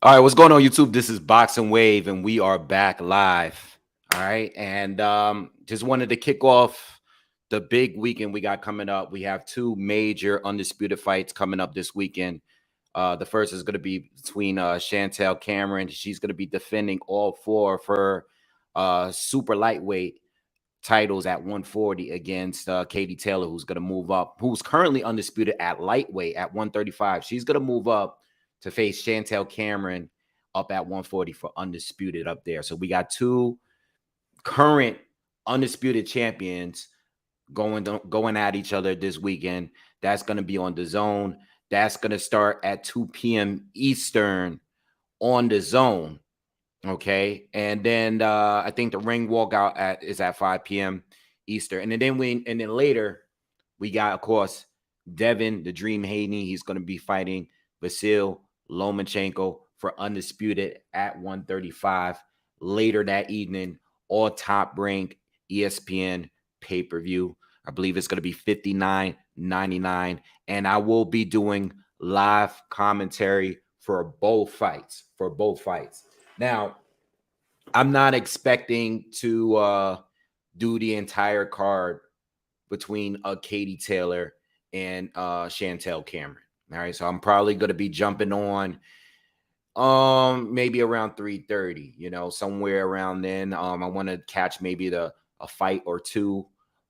All right, what's going on, YouTube? This is Boxingwave, and we are back live. All right, and just wanted to kick off the big weekend we got coming up. We have two major undisputed fights coming up this weekend. The first is going to be between Chantel Cameron. She's going to be defending all four of her super lightweight titles at 140 against Katie Taylor, who's going to move up, who's currently undisputed at lightweight at 135. She's going to move up to face Chantel Cameron up at 140 for undisputed up there. So we got two current undisputed champions going at each other this weekend. That's going to be on Dazn. That's going to start at 2 p.m. Eastern on Dazn. Okay, and then I think the ring walkout is at 5 p.m. Eastern, and then later we got, of course, Devin the Dream Haney. He's going to be fighting Vasil Lomachenko for undisputed at 135 later that evening. All Top Rank ESPN pay-per-view. I believe it's going to be $59.99, and I will be doing live commentary for both fights. Now, I'm not expecting to do the entire card between Katie Taylor and Chantel Cameron. All right, so I'm probably going to be jumping on maybe around 3:30, somewhere around then. I want to catch maybe a fight or two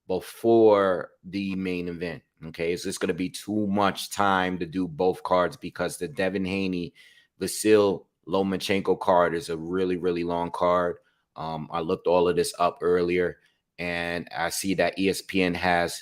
before the main event. Okay, it's just going to be too much time to do both cards because the Devin Haney Vasil Lomachenko card is a really, really long card. I looked all of this up earlier, and I see that ESPN has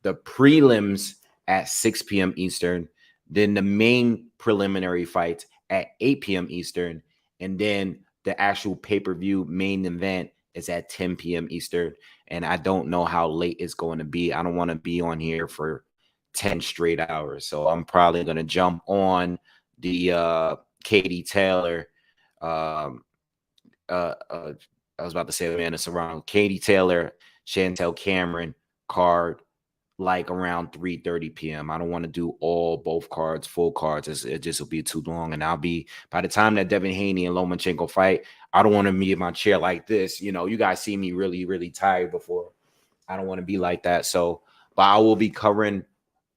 the prelims at 6 p.m. Eastern, then the main preliminary fights at 8 p.m. Eastern, and then the actual pay-per-view main event is at 10 p.m. Eastern. And I don't know how late it's going to be. I don't want to be on here for 10 straight hours. So I'm probably going to jump on the Katie Taylor. I was about to say Amanda Serrano, Katie Taylor, Chantel Cameron card like around 3:30 p.m. I don't want to do both cards, full cards. It just will be too long. And I'll be, by the time that Devin Haney and Lomachenko fight, I don't want to be in my chair like this. You guys see me really, really tired before. I don't want to be like that. So, but I will be covering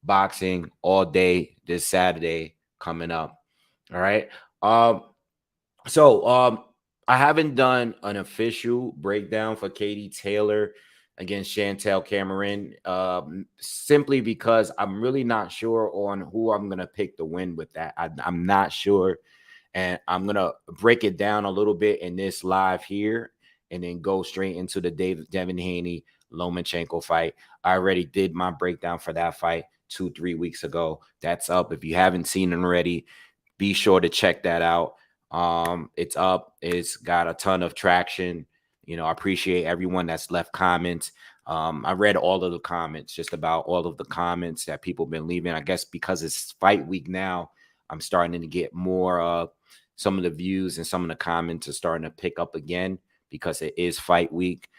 boxing all day this Saturday coming up. All right. So I haven't done an official breakdown for Katie Taylor against Chantel Cameron, simply because I'm really not sure on who I'm going to pick to win with that. I'm not sure. And I'm going to break it down a little bit in this live here and then go straight into the Devin Haney Lomachenko fight. I already did my breakdown for that fight 2-3 weeks ago. That's up. If you haven't seen it already, be sure to check that out. It's up. It's got a ton of traction. I appreciate everyone that's left comments. I read all of the comments, just about all of the comments that people have been leaving. I guess because it's fight week now, I'm starting to get more some of the views and some of the comments are starting to pick up again because it is fight week.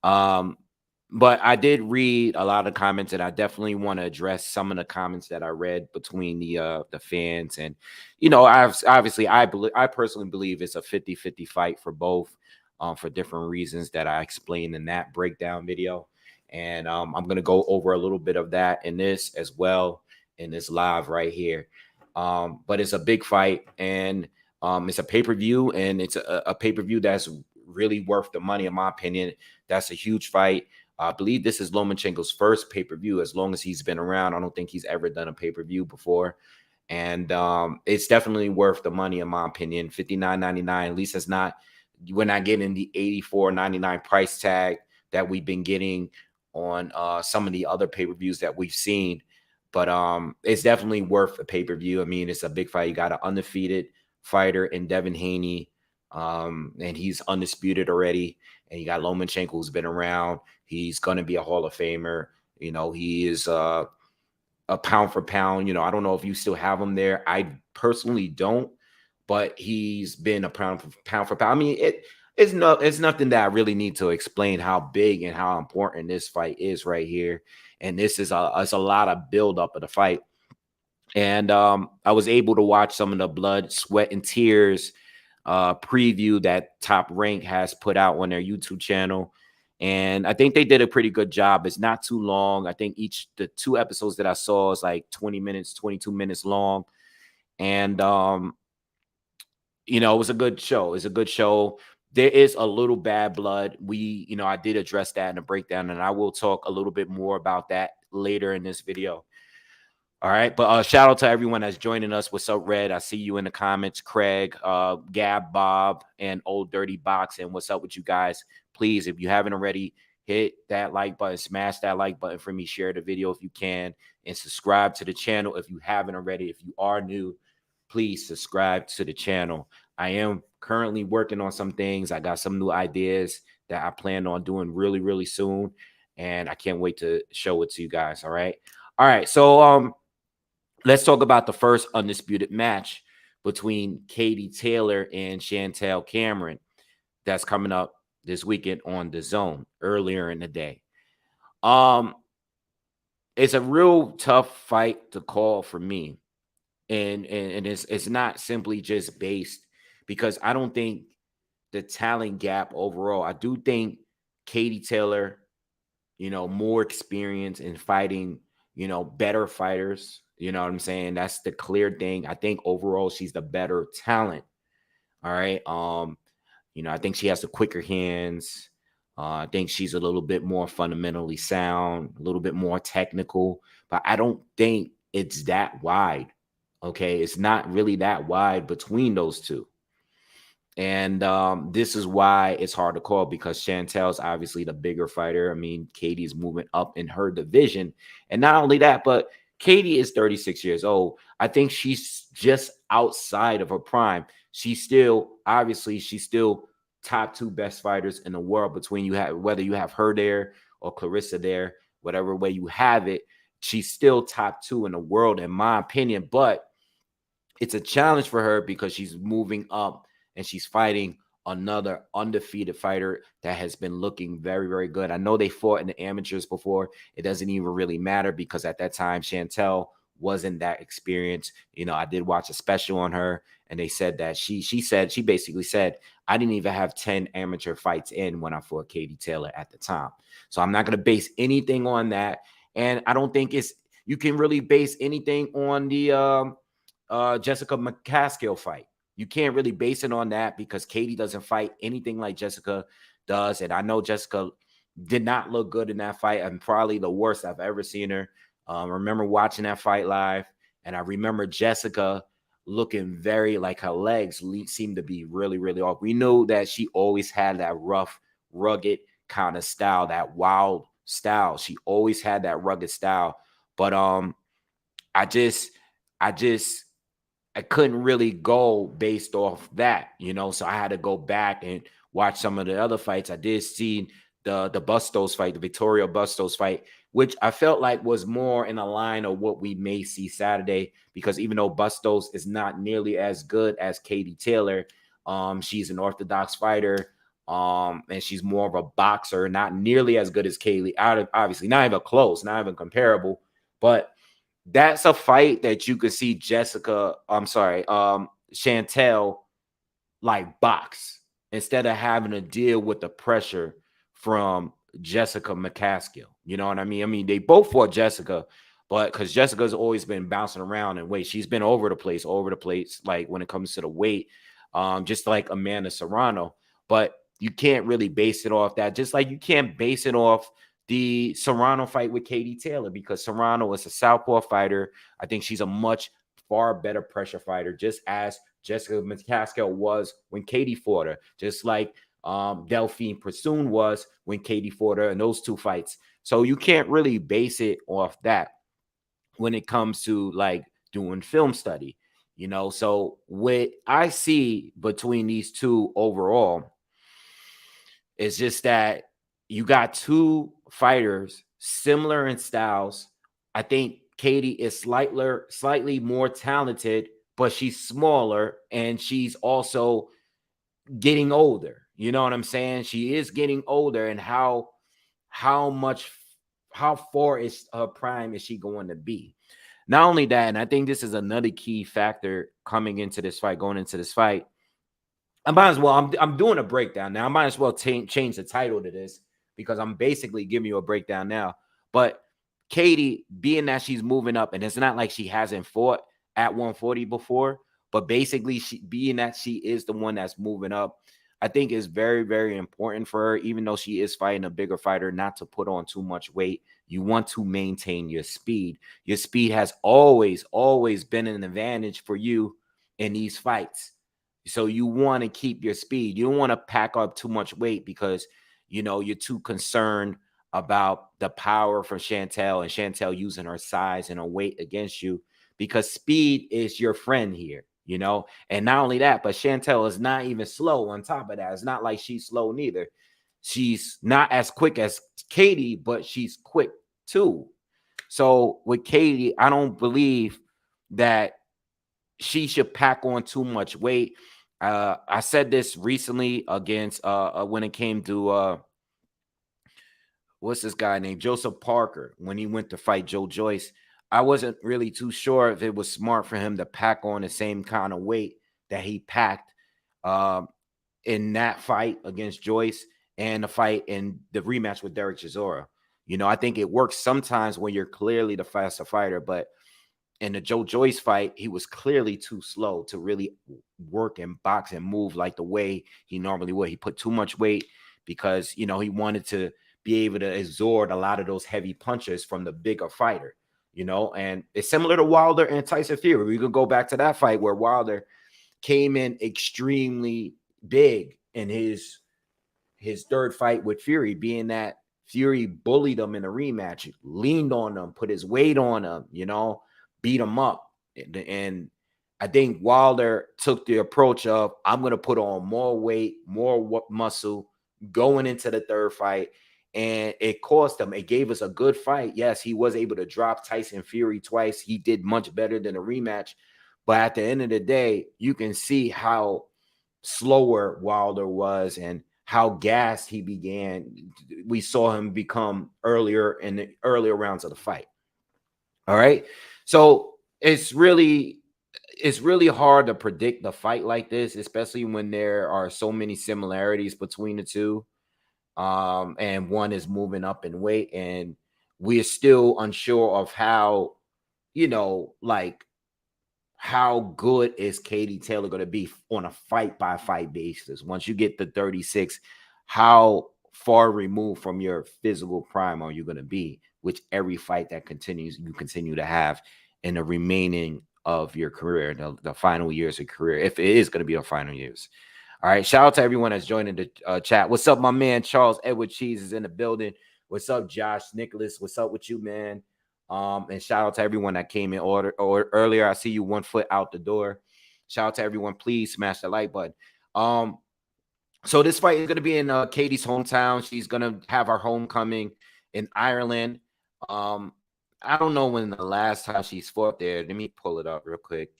But I did read a lot of comments, and I definitely want to address some of the comments that I read between the fans. And, I personally believe it's a 50-50 fight for both, for different reasons that I explained in that breakdown video. And I'm going to go over a little bit of that in this as well, in this live right here. But it's a big fight, and it's a pay-per-view, and it's a pay-per-view that's really worth the money, in my opinion. That's a huge fight. I believe this is Lomachenko's first pay-per-view as long as he's been around. I don't think he's ever done a pay-per-view before. And it's definitely worth the money, in my opinion. $59.99. At least it's not, we're not getting the $84.99 price tag that we've been getting on some of the other pay-per-views that we've seen. But it's definitely worth a pay-per-view. I mean, it's a big fight. You got an undefeated fighter in Devin Haney, and he's undisputed already. And you got Lomachenko, who's been around. He's going to be a Hall of Famer. He is a pound for pound. I don't know if you still have him there. I personally don't, but he's been a pound for pound. I mean, it's nothing that I really need to explain how big and how important this fight is right here. And this is a lot of build up of the fight. And I was able to watch some of the Blood, Sweat, and Tears preview that Top Rank has put out on their YouTube channel. And I think they did a pretty good job. It's not too long. I think the 2 episodes that I saw is like 20 minutes, 22 minutes long. And it was a good show. It's a good show. There is a little bad blood. I did address that in a breakdown, and I will talk a little bit more about that later in this video. All right. But shout out to everyone that's joining us. What's up, Red? I see you in the comments. Craig, Gab, Bob, and Old Dirty Box. And what's up with you guys? Please, if you haven't already, hit that like button, smash that like button for me, share the video if you can, and subscribe to the channel if you haven't already. If you are new, please subscribe to the channel. I am currently working on some things. I got some new ideas that I plan on doing really, really soon. And I can't wait to show it to you guys. All right. All right. So let's talk about the first undisputed match between Katie Taylor and Chantel Cameron that's coming up this weekend on Dazn earlier in the day. It's a real tough fight to call for me. And it's not simply just based because I don't think the talent gap overall. I do think Katie Taylor, more experience in fighting, better fighters. You know what I'm saying? That's the clear thing. I think overall she's the better talent. All right. I think she has the quicker hands. I think she's a little bit more fundamentally sound, a little bit more technical, but I don't think it's that wide. Okay. It's not really that wide between those two. And this is why it's hard to call because Chantel's obviously the bigger fighter. I mean, Katie's moving up in her division. And not only that, but Katie is 36 years old. I think she's just outside of her prime. She's still top 2 best fighters in the world between whether you have her there or Clarissa there, whatever way you have it. She's still top 2 in the world, in my opinion. But it's a challenge for her because she's moving up and she's fighting another undefeated fighter that has been looking very, very good. I know they fought in the amateurs before. It doesn't even really matter because at that time, Chantel wasn't that experienced. I did watch a special on her and they said that she basically said, I didn't even have 10 amateur fights in when I fought Katie Taylor at the time. So I'm not going to base anything on that. And I don't think you can really base anything on the Jessica McCaskill fight. You can't really base it on that because Katie doesn't fight anything like Jessica does. And I know Jessica did not look good in that fight. And probably the worst I've ever seen her. I remember watching that fight live. And I remember Jessica looking very like her legs seemed to be really, really off. We know that she always had that rough, rugged kind of style, that wild style. She always had that rugged style. But I couldn't really go based off that, so I had to go back and watch some of the other fights. I did see the Bustos fight, the Victoria Bustos fight, which I felt like was more in a line of what we may see Saturday, because even though Bustos is not nearly as good as Katie Taylor, she's an orthodox fighter, and she's more of a boxer, not nearly as good as Kaylee. Obviously, not even close, not even comparable, but that's a fight that you could see Chantel like box instead of having to deal with the pressure from Jessica McCaskill. You know what I mean? I mean, they both fought Jessica, but because Jessica's always been bouncing around in weight, she's been over the place, like when it comes to the weight, just like Amanda Serrano. But you can't really base it off that, just like you can't base it off the Serrano fight with Katie Taylor, because Serrano is a southpaw fighter. I think she's a much far better pressure fighter, just as Jessica McCaskill was when Katie fought her, just like Delphine Pursoon was when Katie fought her in those 2 fights. So you can't really base it off that when it comes to like doing film study, So what I see between these 2 overall is just that you got 2 fighters similar in styles. I think Katie is slightly more talented, but she's smaller and she's also getting older. You know what I'm saying? She is getting older, and how far is her prime is she going to be? Not only that, and I think this is another key factor coming into this fight, going into this fight. I might as well. I'm doing a breakdown now. I might as well change the title to this because I'm basically giving you a breakdown now. But Katie, being that she's moving up, and it's not like she hasn't fought at 140 before, but basically she being that she is the one that's moving up, I think is very, very important for her, even though she is fighting a bigger fighter, not to put on too much weight. You want to maintain your speed. Your speed has always, always been an advantage for you in these fights. So you want to keep your speed. You don't want to pack up too much weight because, you're too concerned about the power from Chantel and Chantel using her size and her weight against you, because speed is your friend here, and not only that, but Chantel is not even slow on top of that. It's not like she's slow neither. She's not as quick as Katie, but she's quick too. So with Katie, I don't believe that she should pack on too much weight. I said this recently against when it came to what's this guy named Joseph Parker when he went to fight Joe Joyce. I wasn't really too sure if it was smart for him to pack on the same kind of weight that he packed in that fight against Joyce and the fight in the rematch with Derek Chisora. I think it works sometimes when you're clearly the faster fighter, but in the Joe Joyce fight, he was clearly too slow to really work and box and move like the way he normally would. He put too much weight because, he wanted to be able to absorb a lot of those heavy punches from the bigger fighter, and it's similar to Wilder and Tyson Fury. We could go back to that fight where Wilder came in extremely big in his third fight with Fury, being that Fury bullied him in a rematch, leaned on him, put his weight on him, beat him up. And I think Wilder took the approach of, I'm going to put on more weight, more muscle going into the third fight. And it cost him. It gave us a good fight. Yes, he was able to drop Tyson Fury twice. He did much better than a rematch. But at the end of the day, you can see how slower Wilder was and how gassed he began. We saw him become earlier in the earlier rounds of the fight. All right. So it's really hard to predict the fight like this, especially when there are so many similarities between the two. And one is moving up in weight, and we're still unsure of how, how good is Katie Taylor going to be on a fight by fight basis. Once you get to 36, how far removed from your physical prime are you going to be? Which every fight that continues, you continue to have in the remaining of your career, the final years of career, if it is going to be the final years. All right. Shout out to everyone that's joining the chat. What's up, my man? Charles Edward Cheese is in the building. What's up, Josh Nicholas? What's up with you, man? And shout out to everyone that came in earlier. I see you 1 foot out the door. Shout out to everyone. Please smash the like button. So this fight is going to be in Katie's hometown. She's going to have her homecoming in Ireland. I don't know when the last time she's fought there. Let me pull it up real quick.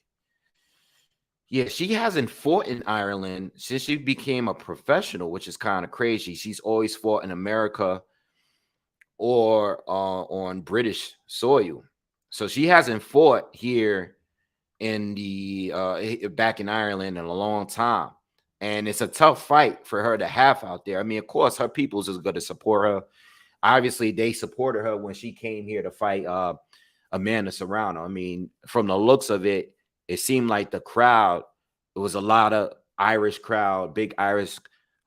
Yeah, she hasn't fought in Ireland since she became a professional, which is kind of crazy. She's always fought in America or on British soil. So she hasn't fought here in the back in Ireland in a long time. And it's a tough fight for her to have out there. I mean, of course, her peoples is going to support her. Obviously, they supported her when she came here to fight Amanda Serrano. I mean, from the looks of it, it seemed like the crowd, it was a lot of Irish crowd, big Irish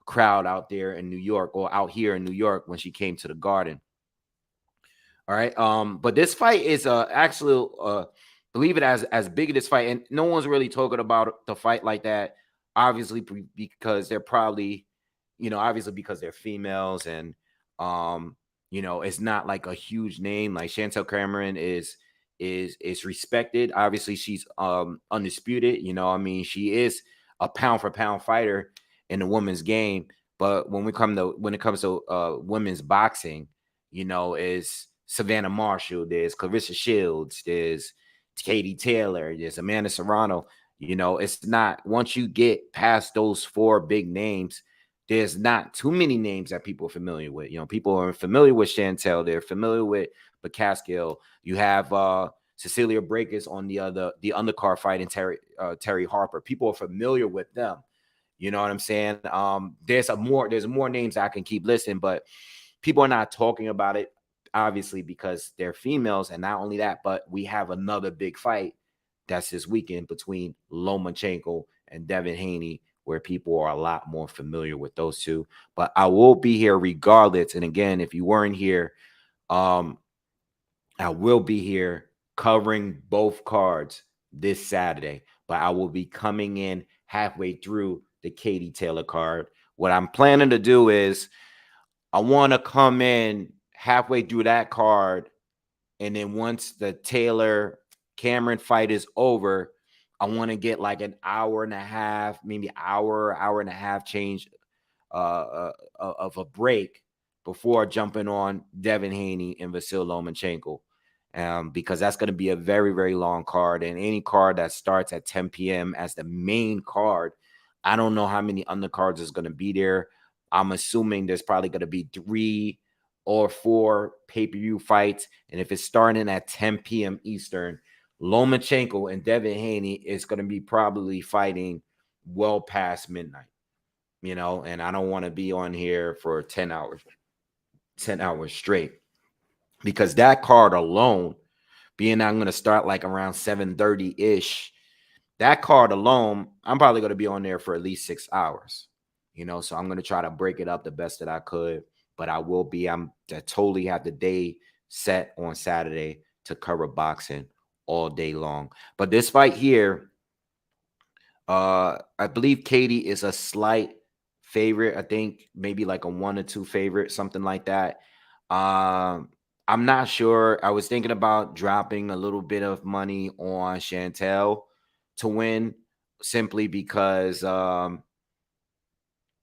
crowd out there in New York, or out here in New York when she came to the Garden. All right. But this fight is actually believe it as big as this fight, and no one's really talking about the fight like that. Obviously, because they're probably, obviously because they're females, and it's not like a huge name. Like Chantel Cameron is respected. Obviously, she's undisputed. I mean, she is a pound for pound fighter in the women's game. But when it comes to women's boxing, is Savannah Marshall, there's Clarissa Shields, there's Katie Taylor, there's Amanda Serrano. It's not, once you get past those four big names, there's not too many names that people are familiar with. People are familiar with Chantel. They're familiar with McCaskill. You have Cecilia Breakers on the undercard fighting Terry Harper. People are familiar with them. You know what I'm saying? There's more names I can keep listing, but people are not talking about it, obviously, because they're females. And not only that, but we have another big fight that's this weekend between Lomachenko and Devin Haney, where people are a lot more familiar with those two. But I will be here regardless. And again, if you weren't here, I will be here covering both cards this Saturday. But I will be coming in halfway through the Katie Taylor card. What I'm planning to do is I want to come in halfway through that card, and then once the Taylor Cameron fight is over, I want to get like an hour and a half, maybe hour and a half change of a break before jumping on Devin Haney and Vasyl Lomachenko. Because that's going to be a very, very long card. And any card that starts at 10 p.m. as the main card, I don't know how many undercards is going to be there. I'm assuming there's probably going to be 3 or 4 pay-per-view fights. And if it's starting at 10 p.m. Eastern, Lomachenko and Devin Haney is going to be probably fighting well past midnight, you know, and I don't want to be on here for 10 hours straight, because that card alone, being I'm going to start like around 7:30-ish, that card alone, I'm probably going to be on there for at least 6 hours, you know, so I'm going to try to break it up the best that I could, but I totally have the day set on Saturday to cover boxing all day long. But this fight here, I believe Katie is a slight favorite. I think maybe like a 1 or 2 favorite, something like that. I'm not sure. I was thinking about dropping a little bit of money on Chantel to win, simply because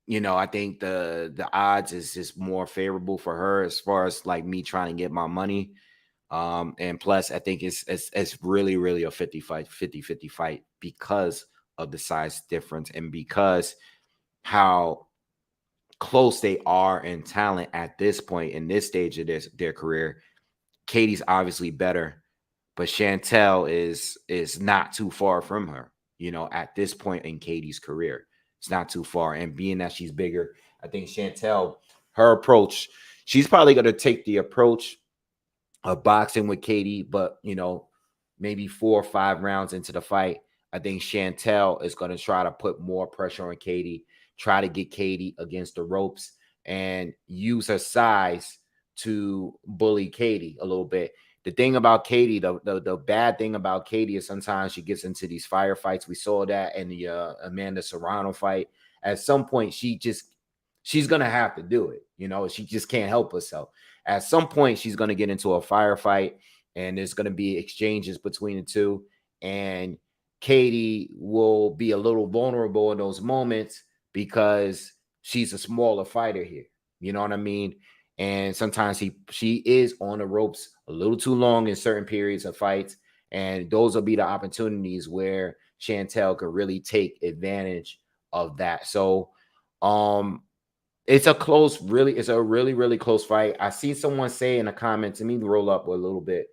you know, I think the odds is just more favorable for her as far as like me trying to get my money. And plus, I think it's really, really a 50-50 fight because of the size difference and because how close they are in talent at this point in this stage of their career. Katie's obviously better, but Chantel is not too far from her, you know, at this point in Katie's career. It's not too far. And being that she's bigger, I think Chantel, her approach, she's probably going to take the approach of boxing with Katie, but, you know, maybe 4 or 5 rounds into the fight, I think Chantel is going to try to put more pressure on Katie, try to get Katie against the ropes, and use her size to bully Katie a little bit. The thing about Katie, the bad thing about Katie is sometimes she gets into these firefights. We saw that in the Amanda Serrano fight. At some point, she's going to have to do it. You know, she just can't help herself. At some point, she's going to get into a firefight, and there's going to be exchanges between the two. And Katie will be a little vulnerable in those moments because she's a smaller fighter here. You know what I mean? And sometimes she is on the ropes a little too long in certain periods of fights. And those will be the opportunities where Chantel could really take advantage of that. So it's a really, really close fight. I see someone say in the comments, let me roll up a little bit.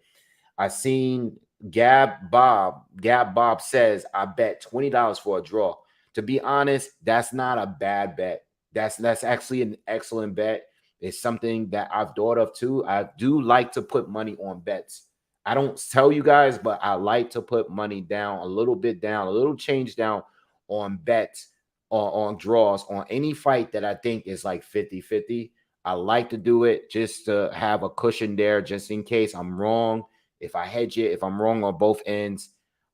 I seen Gab Bob says, I bet $20 for a draw. To be honest, that's not a bad bet. That's actually an excellent bet. It's something that I've thought of too. I do like to put money on bets. I don't tell you guys, but I like to put money down, a little bit down, a little change down on bets, on draws, on any fight that I think is like 50-50. I like to do it just to have a cushion there, just in case I'm wrong. If I hedge it, if I'm wrong on both ends,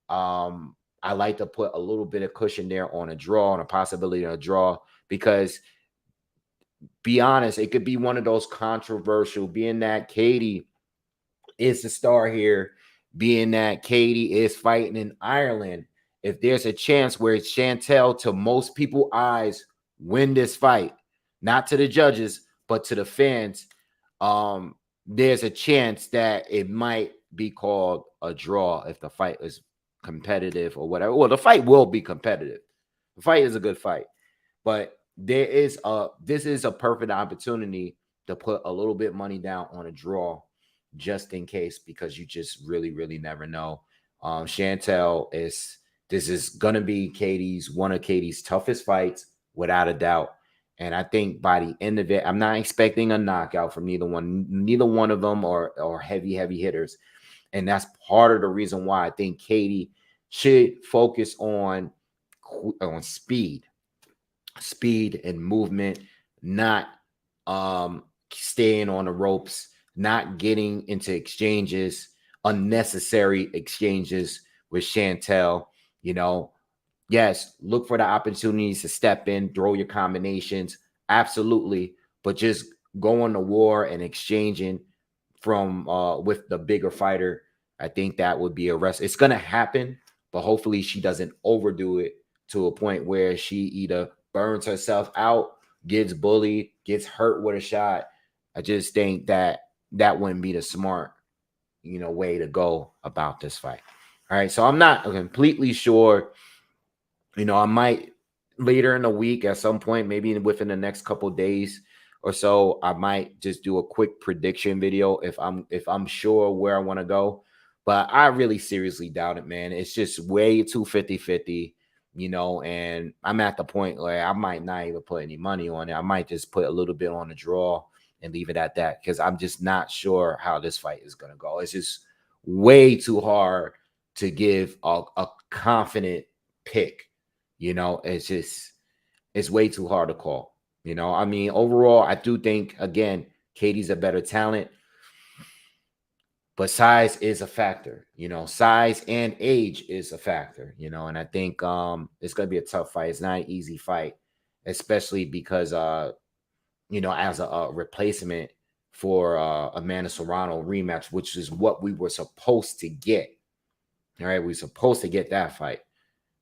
I like to put a little bit of cushion there on a draw, on a possibility of a draw, because be honest, it could be one of those controversial, being that Katie is the star here, being that Katie is fighting in Ireland. If there's a chance where Chantel, to most people's eyes, win this fight, not to the judges, but to the fans, there's a chance that it might be called a draw if the fight is competitive or whatever. Well, the fight will be competitive. The fight is a good fight, but this is a perfect opportunity to put a little bit money down on a draw. just in case, because you just really, really never know. Chantel this is gonna be one of Katie's toughest fights, without a doubt. And I think by the end of it, I'm not expecting a knockout from neither one. Neither one of them are heavy, heavy hitters. And that's part of the reason why I think Katie should focus on speed and movement, not staying on the ropes, not getting into unnecessary exchanges with Chantel. You know, yes, look for the opportunities to step in, throw your combinations, absolutely, but just going to war and exchanging from with the bigger fighter, I think that would be a rest. It's gonna happen, but hopefully she doesn't overdo it to a point where she either burns herself out, gets bullied, gets hurt with a shot. I just think that wouldn't be the smart, way to go about this fight. All right, so I'm not completely sure. I might later in the week at some point, maybe within the next couple days or so, I might just do a quick prediction video if I'm sure where I want to go. But I really seriously doubt it, man. It's just way too 50-50, and I'm at the point where I might not even put any money on it. I might just put a little bit on the draw and leave it at that, because I'm just not sure how this fight is going to go. It's just way too hard to give a confident pick. It's way too hard to call. I mean, overall, I do think, again, Katie's a better talent, but size is a factor. Size and age is a factor. And I think it's gonna be a tough fight. It's not an easy fight, especially because as a replacement for Amanda Serrano rematch, which is what we were supposed to get. All right, we were supposed to get that fight.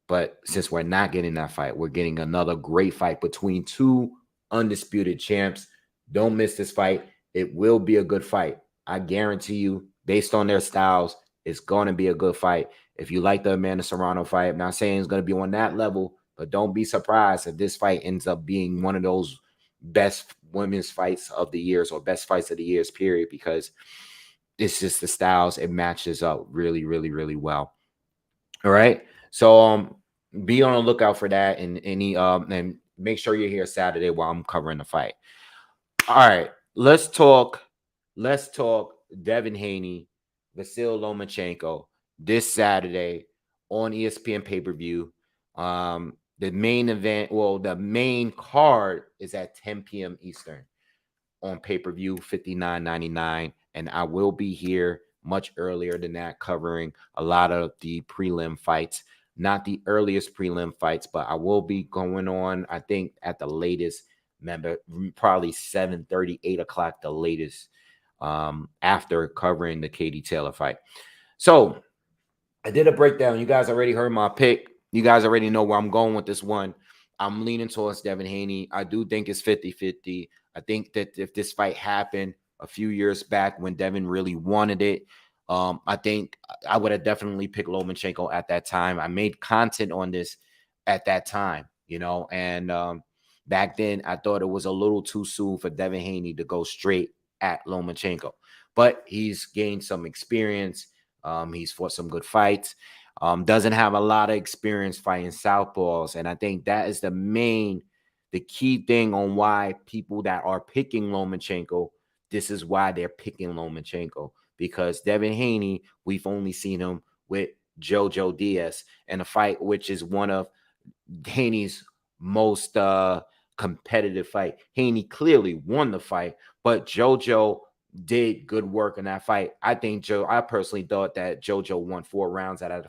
But since we're not getting that fight, we're getting another great fight between two undisputed champs. Don't miss this fight. It will be a good fight. I guarantee you, based on their styles, it's going to be a good fight. If you like the Amanda Serrano fight, I'm not saying it's going to be on that level, but don't be surprised if this fight ends up being one of those best women's fights of the years, or best fights of the years, period, because it's just the styles. It matches up really, really, really well. All right. So be on the lookout for that, and make sure you're here Saturday while I'm covering the fight. All right, let's talk Devin Haney, Vasyl Lomachenko this Saturday on ESPN pay-per-view. The main event, the main card is at 10 p.m. Eastern on pay-per-view, $59.99, and I will be here much earlier than that, covering a lot of the prelim fights. Not the earliest prelim fights, but I will be going on, I think, at the latest, probably 7:30, 8 o'clock, the latest, after covering the Katie Taylor fight. So I did a breakdown. You guys already heard my pick. You guys already know where I'm going with this one. I'm leaning towards Devin Haney. I do think it's 50-50. I think that if this fight happened a few years back when Devin really wanted it, I think I would have definitely picked Lomachenko at that time. I made content on this at that time, and back then I thought it was a little too soon for Devin Haney to go straight at Lomachenko. But he's gained some experience. He's fought some good fights. Doesn't have a lot of experience fighting southpaws, and I think that is the key thing on why people that are picking Lomachenko, this is why they're picking Lomachenko, because Devin Haney, we've only seen him with Jojo Diaz in a fight, which is one of Haney's most competitive fight. Haney clearly won the fight, but Jojo did good work in that fight. I personally thought that Jojo won 4 rounds out of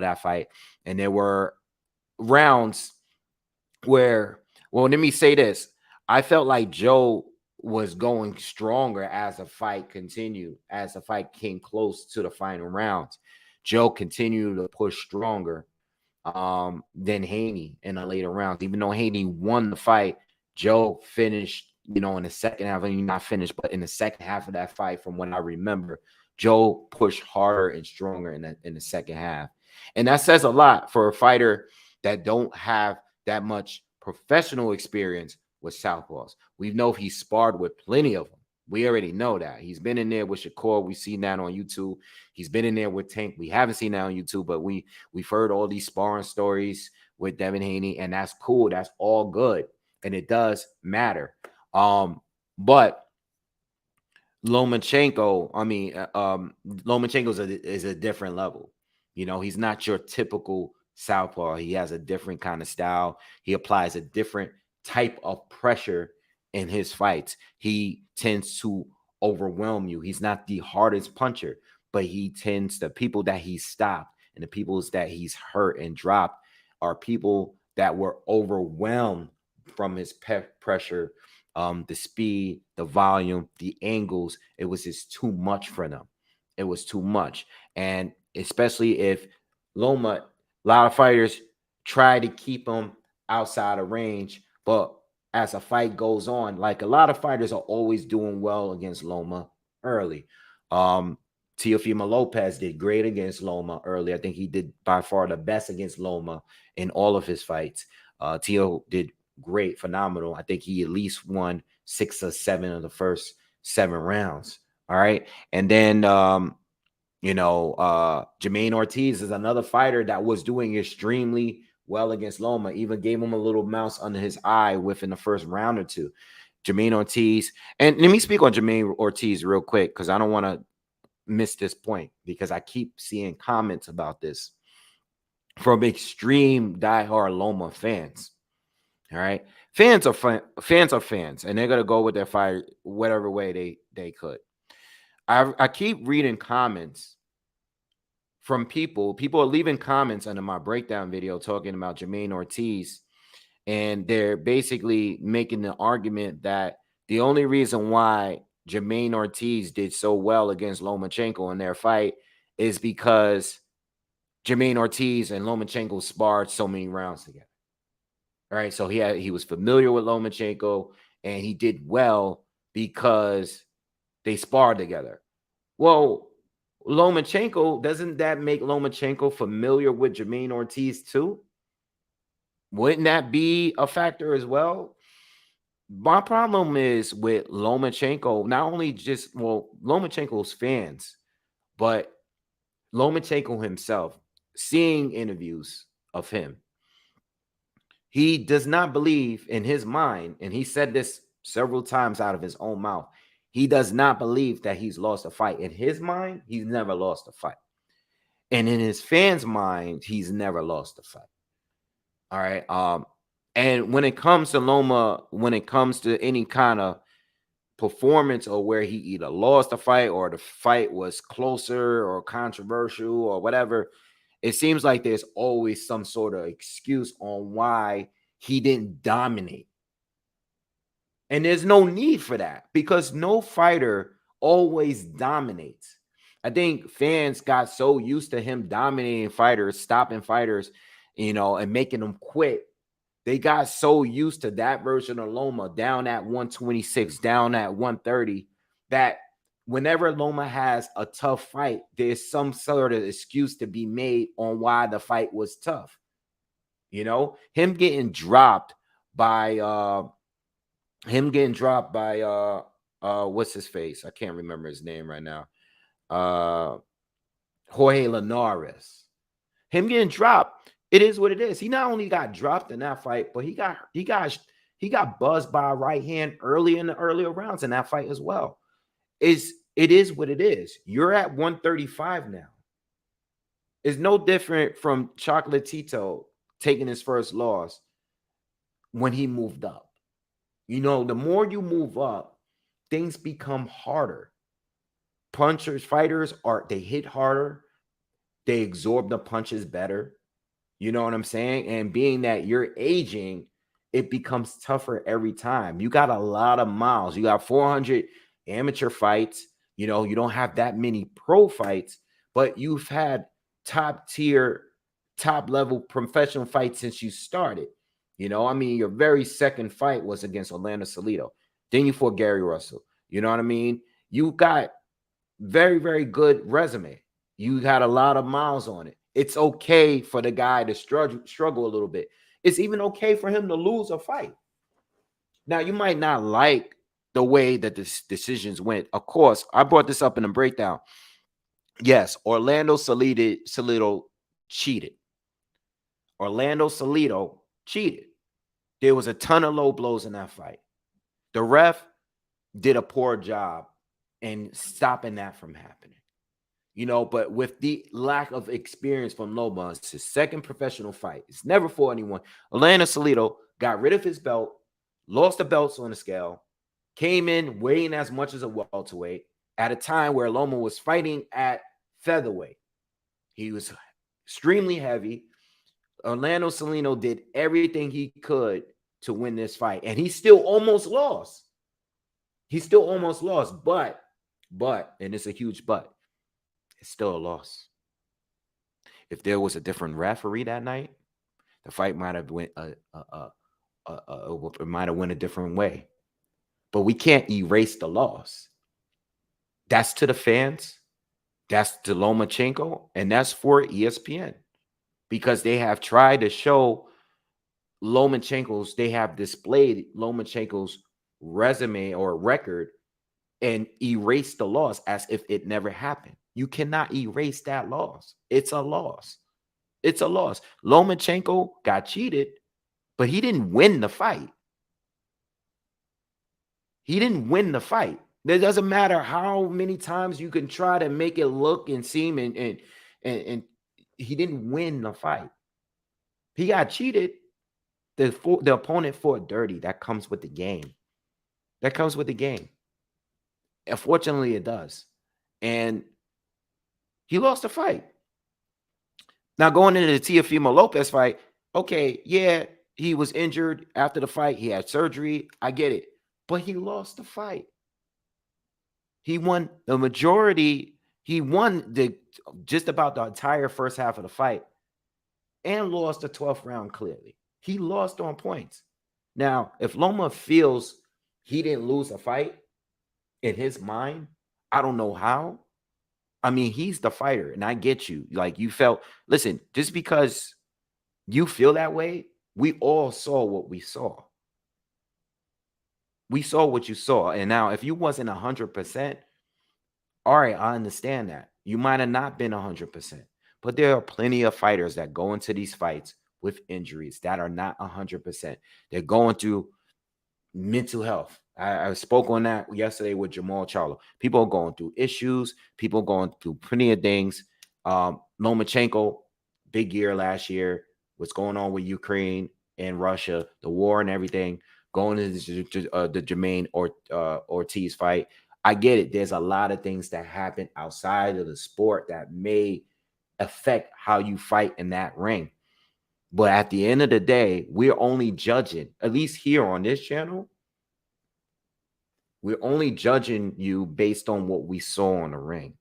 that fight. And there were rounds where, let me say this. I felt like Joe was going stronger as the fight continued, as the fight came close to the final rounds. Joe continued to push stronger than Haney in the later rounds. Even though Haney won the fight, Joe finished, in the second half. I mean, not finished, but in the second half of that fight, from what I remember, Joe pushed harder and stronger in the second half. And that says a lot for a fighter that don't have that much professional experience with southpaws. We know he sparred with plenty of them, We already know that. He's been in there with Shakur. We've seen that on YouTube. He's been in there with Tank. We haven't seen that on YouTube, but we've heard all these sparring stories with Devin Haney, and that's cool. That's all good. And it does matter. But Lomachenko, Lomachenko is a different level. You know, he's not your typical southpaw. He has a different kind of style. He applies a different type of pressure in his fights. He tends to overwhelm you. He's not the hardest puncher, but the people that he stopped and the people that he's hurt and dropped are people that were overwhelmed from his pressure, the speed, the volume, the angles. It was just too much for them. It was too much. And especially if Loma, a lot of fighters try to keep him outside of range, but as a fight goes on, like a lot of fighters are always doing well against Loma early. Teofimo Lopez did great against Loma early. I think he did by far the best against Loma in all of his fights. Teo did great, phenomenal. I think he at least won 6 or 7 of the first 7 rounds. All right. And then, Jermaine Ortiz is another fighter that was doing extremely well against Loma, even gave him a little mouse under his eye within the first round or two. Jermaine Ortiz. And let me speak on Jermaine Ortiz real quick, because I don't want to miss this point, because I keep seeing comments about this from extreme diehard Loma fans. All right. Fans are fans, and they're going to go with their fight whatever way they could. I keep reading comments from people. People are leaving comments under my breakdown video talking about Jermaine Ortiz, and they're basically making the argument that the only reason why Jermaine Ortiz did so well against Lomachenko in their fight is because Jermaine Ortiz and Lomachenko sparred so many rounds together. All right, so he was familiar with Lomachenko, and he did well because they sparred together. Well, Lomachenko, doesn't that make Lomachenko familiar with Jermaine Ortiz too? Wouldn't that be a factor as well? My problem is with Lomachenko, not only just, Lomachenko's fans, but Lomachenko himself, seeing interviews of him, he does not believe in his mind, and he said this several times out of his own mouth, he does not believe that he's lost a fight. In his mind, he's never lost a fight. And in his fans' mind, he's never lost a fight. All right. And when it comes to Loma, when it comes to any kind of performance or where he either lost a fight or the fight was closer or controversial or whatever, it seems like there's always some sort of excuse on why he didn't dominate. And there's no need for that, because no fighter always dominates. I think fans got so used to him dominating fighters, stopping fighters, and making them quit. They got so used to that version of Loma down at 126, down at 130, that whenever Loma has a tough fight, there's some sort of excuse to be made on why the fight was tough. Him getting dropped by what's his face? I can't remember his name right now. Jorge Linares. Him getting dropped, it is what it is. He not only got dropped in that fight, but he got buzzed by a right hand early in the earlier rounds in that fight as well. It is what it is. You're at 135 now. It's no different from Chocolatito taking his first loss when he moved up. The more you move up, things become harder. Fighters they hit harder. They absorb the punches better. You know what I'm saying? And being that you're aging, it becomes tougher every time. You got a lot of miles. You got 400 amateur fights. You don't have that many pro fights, but you've had top tier, top level professional fights since you started. Your very second fight was against Orlando Salido. Then you fought Gary Russell. You know what I mean? You got very, very good resume. You got a lot of miles on it. It's okay for the guy to struggle a little bit. It's even okay for him to lose a fight. Now, you might not like the way that the decisions went. Of course, I brought this up in a breakdown. Yes, Orlando Salido cheated. Orlando Salido cheated. There was a ton of low blows in that fight. The ref did a poor job in stopping that from happening. But with the lack of experience from Loma, it's his second professional fight. It's never for anyone. Orlando Salido got rid of his belt, lost the belts on the scale, came in weighing as much as a welterweight at a time where Loma was fighting at featherweight. He was extremely heavy. Orlando Salido did everything he could to win this fight, and he still almost lost. But, and it's a huge but, it's still a loss. If there was a different referee that night, the fight might have went a different way. But we can't erase the loss. That's to the fans. That's to Lomachenko, and that's for ESPN, because they have tried to show they have displayed Lomachenko's resume or record and erase the loss as if it never happened. You cannot erase that loss. It's a loss. It's a loss. Lomachenko got cheated, but he didn't win the fight. He didn't win the fight. It doesn't matter how many times you can try to make it look and seem, and he didn't win the fight. He got cheated. The opponent fought dirty. That comes with the game. Unfortunately, it does. And he lost the fight. Now, going into the Teofimo Lopez fight, okay, yeah, he was injured after the fight. He had surgery. I get it. But he lost the fight. He won the majority. He won just about the entire first half of the fight and lost the 12th round clearly. He lost on points. Now, if Loma feels he didn't lose a fight in his mind, I don't know how. I mean, he's the fighter, and I get you. Like, you felt, listen, just because you feel that way, we all saw what we saw. We saw what you saw. And now, if you wasn't 100%, all right, I understand that. You might have not been 100%. But there are plenty of fighters that go into these fights with injuries that are not 100%. They're going through mental health. I spoke on that yesterday with Jamal Charlo. People are going through issues. People going through plenty of things. Lomachenko, big year last year. What's going on with Ukraine and Russia, the war and everything, going into the Jermaine Ortiz fight. I get it. There's a lot of things that happen outside of the sport that may affect how you fight in that ring. But at the end of the day, we're only judging, at least here on this channel, we're only judging you based on what we saw on the ring.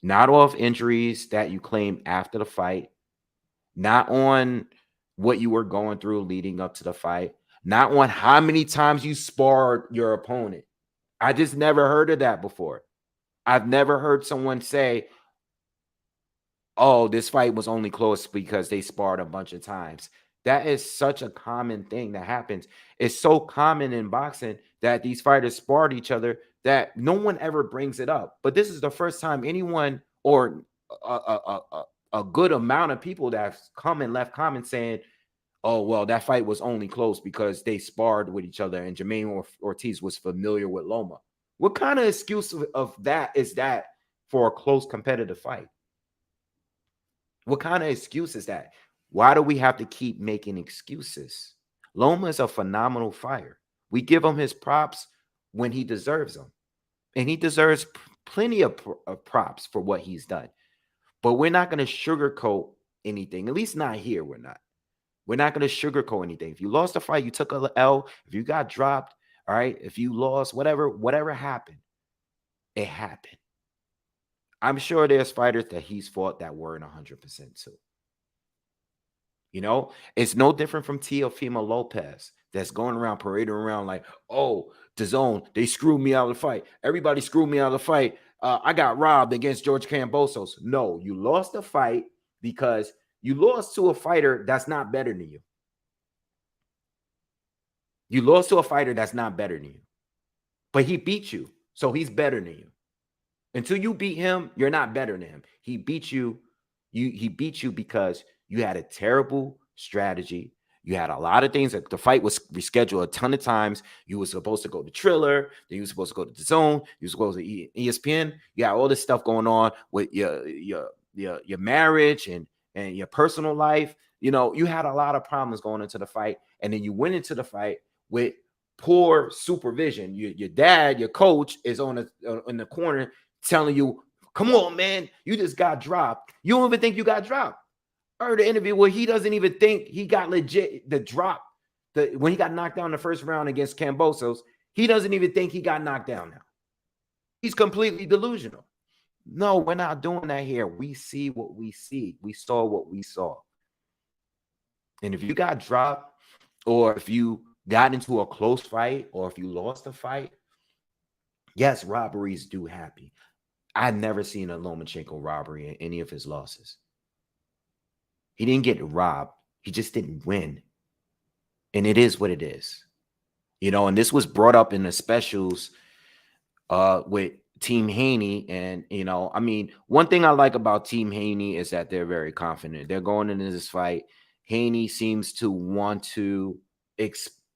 Not off injuries that you claim after the fight, not on what you were going through leading up to the fight, not on how many times you sparred your opponent. I just never heard of that before. I've never heard someone say, oh, this fight was only close because they sparred a bunch of times. That is such a common thing that happens. It's so common in boxing that these fighters sparred each other that no one ever brings it up. But this is the first time anyone, or a good amount of people that have come and left comments saying, oh, well, that fight was only close because they sparred with each other and Jermaine Ortiz was familiar with Loma. What kind of excuse of that is that for a close competitive fight? What kind of excuse is that? Why do we have to keep making excuses? Loma is a phenomenal fighter. We give him his props when he deserves them. And he deserves plenty of props for what he's done. But we're not going to sugarcoat anything. At least not here, we're not. We're not going to sugarcoat anything. If you lost a fight, you took a L. If you got dropped, all right, if you lost, whatever happened, it happened. I'm sure there's fighters that he's fought that weren't 100% too. You know, it's no different from Teofimo Lopez that's going around parading around like, oh, Dazn, they screwed me out of the fight. Everybody screwed me out of the fight. I got robbed against George Kambosos. No, you lost the fight because you lost to a fighter that's not better than you. You lost to a fighter that's not better than you. but he beat you. So he's better than you. Until you beat him, you're not better than him. He beat you. He beat you because you had a terrible strategy. You had a lot of things. The fight was rescheduled a ton of times. You were supposed to go to Triller, then you were supposed to go to Dazn, you were supposed to ESPN. You got all this stuff going on with your marriage and your personal life. You know, you had a lot of problems going into the fight, and then you went into the fight with poor supervision. Your dad, your coach, is in the corner telling you, "Come on, man, you just got dropped." You don't even think you got dropped. I heard an interview where he doesn't even think he got legit the drop. When he got knocked down in the first round against Kambosos, he doesn't even think he got knocked down now. He's completely delusional. No, we're not doing that here. We see what we see. We saw what we saw. And if you got dropped, or if you got into a close fight, or if you lost a fight, yes, robberies do happen. I've never seen a Lomachenko robbery in any of his losses. He didn't get robbed. He just didn't win. And it is what it is. You know, and this was brought up in the specials with Team Haney. And, you know, I mean, one thing I like about Team Haney is that they're very confident. They're going into this fight. Haney seems to want to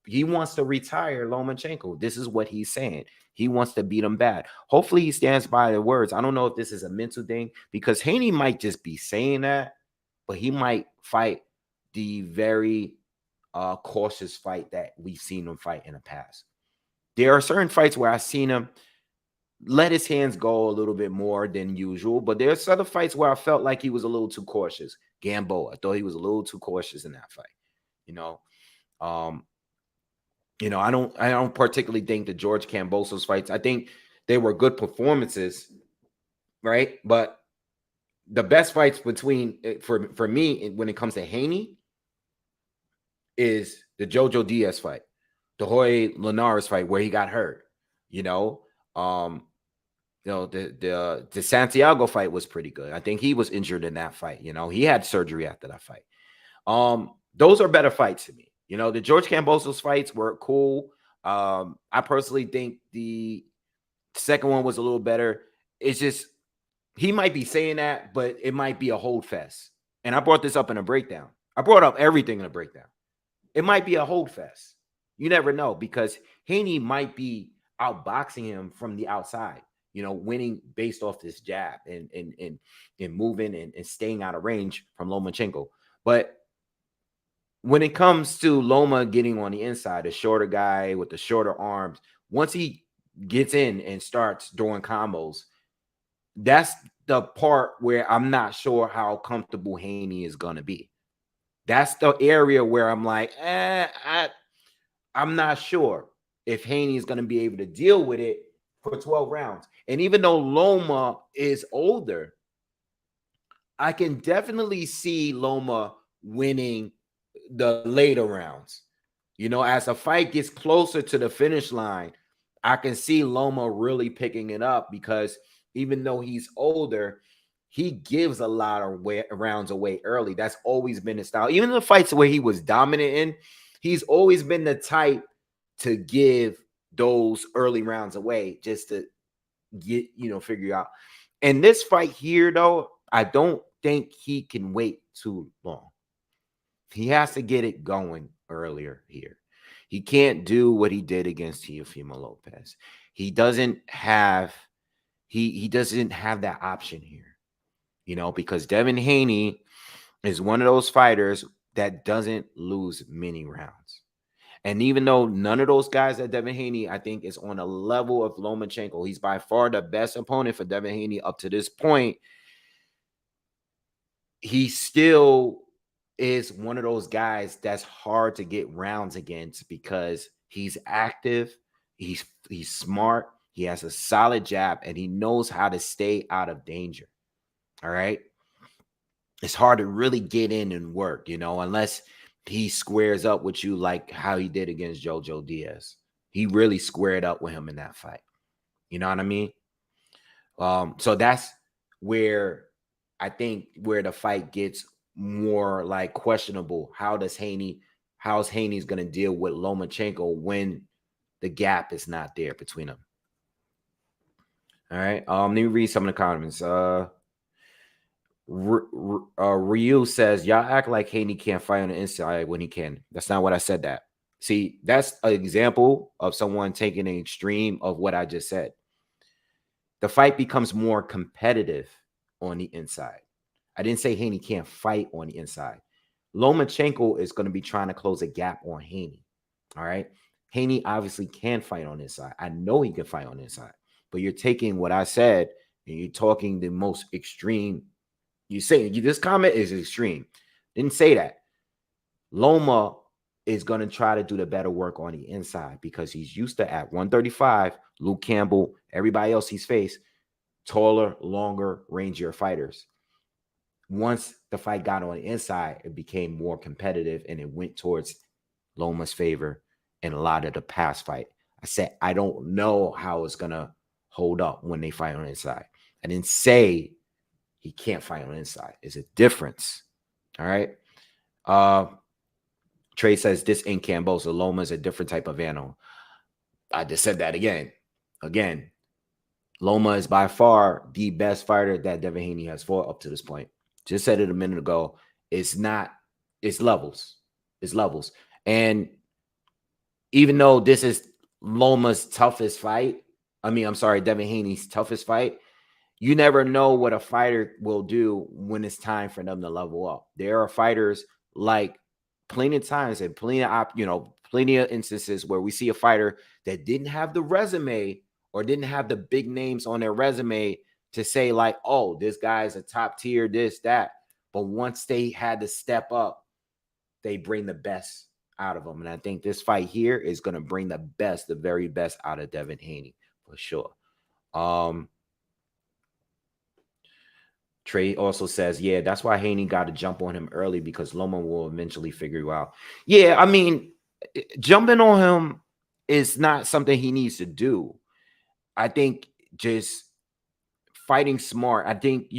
he wants to retire Lomachenko. This is what he's saying. He wants to beat him bad. Hopefully he stands by the words. I don't know if this is a mental thing, because Haney might just be saying that, but he might fight the very cautious fight that we've seen him fight in the past. There are certain fights where I've seen him let his hands go a little bit more than usual, but there's other fights where I felt like he was a little too cautious. Gamboa, I thought he was a little too cautious in that fight. You know, I don't particularly think the George Kambosos fights, I think they were good performances, right? But the best fights between for me when it comes to Haney is the Jojo Diaz fight, the Jorge Linares fight where he got hurt. The Santiago fight was pretty good. I think he was injured in that fight. He had surgery after that fight. Those are better fights to me. The George Kambosos fights were cool. I personally think the second one was a little better. It's just he might be saying that, but it might be a hold fest. And I brought this up in a breakdown. I brought up everything in a breakdown. It might be a hold fest. You never know, because Haney might be outboxing him from the outside, winning based off this jab and moving and staying out of range from Lomachenko. But when it comes to Loma getting on the inside, a shorter guy with the shorter arms, once he gets in and starts doing combos, that's the part where I'm not sure how comfortable Haney is going to be. That's the area where I'm like, I'm not sure if Haney is going to be able to deal with it for 12 rounds. And even though Loma is older, I can definitely see Loma winning the later rounds. As a fight gets closer to the finish line, I can see Loma really picking it up, because even though he's older, he gives a lot of rounds away early. That's always been his style. Even in the fights where he was dominant in, he's always been the type to give those early rounds away just to get, figure out. And this fight here, though, I don't think he can wait too long. He has to get it going earlier here. He can't do what he did against Teofimo Lopez. He doesn't have he doesn't have that option here, because Devin Haney is one of those fighters that doesn't lose many rounds. And even though none of those guys that Devin Haney, I think, is on a level of Lomachenko, he's by far the best opponent for Devin Haney up to this point, he still is one of those guys that's hard to get rounds against, because he's active, he's smart, he has a solid jab, and he knows how to stay out of danger. All right. It's hard to really get in and work, unless he squares up with you like how he did against Jojo Diaz. He really squared up with him in that fight. You know what I mean? So that's where I think where the fight gets more like questionable. How's Haney's going to deal with Lomachenko when the gap is not there between them. All right. Let me read some of the comments. Ryu says, y'all act like Haney can't fight on the inside when he can. That's not what I said that. See, that's an example of someone taking an extreme of what I just said. The fight becomes more competitive on the inside. I didn't say Haney can't fight on the inside. Lomachenko is going to be trying to close a gap on Haney. All right. Haney obviously can fight on this side. I know he can fight on this side, but you're taking what I said and you're talking the most extreme. You say this comment is extreme. Didn't say that. Loma is going to try to do the better work on the inside because he's used to at 135, Luke Campbell, everybody else he's faced, taller, longer, rangier fighters. Once the fight got on the inside, it became more competitive and it went towards Loma's favor in a lot of the past fight. I said, I don't know how it's going to hold up when they fight on the inside. I didn't say he can't fight on the inside. It's a difference. All right. Trey says this ain't Cambosa. Loma is a different type of animal. I just said that again. Loma is by far the best fighter that Devin Haney has fought up to this point. Just said it a minute ago. It's levels. It's levels. And even though this is Loma's toughest fight, Devin Haney's toughest fight, you never know what a fighter will do when it's time for them to level up. There are fighters like plenty of times and plenty of instances where we see a fighter that didn't have the resume or didn't have the big names on their resume to say like, oh, this guy's a top tier, this, that. But once they had to step up, they bring the best out of them. And I think this fight here is going to bring the best, the very best out of Devin Haney for sure. Trey also says, yeah, that's why Haney got to jump on him early because Loma will eventually figure you out. Yeah, I mean, jumping on him is not something he needs to do. I think just fighting smart. I think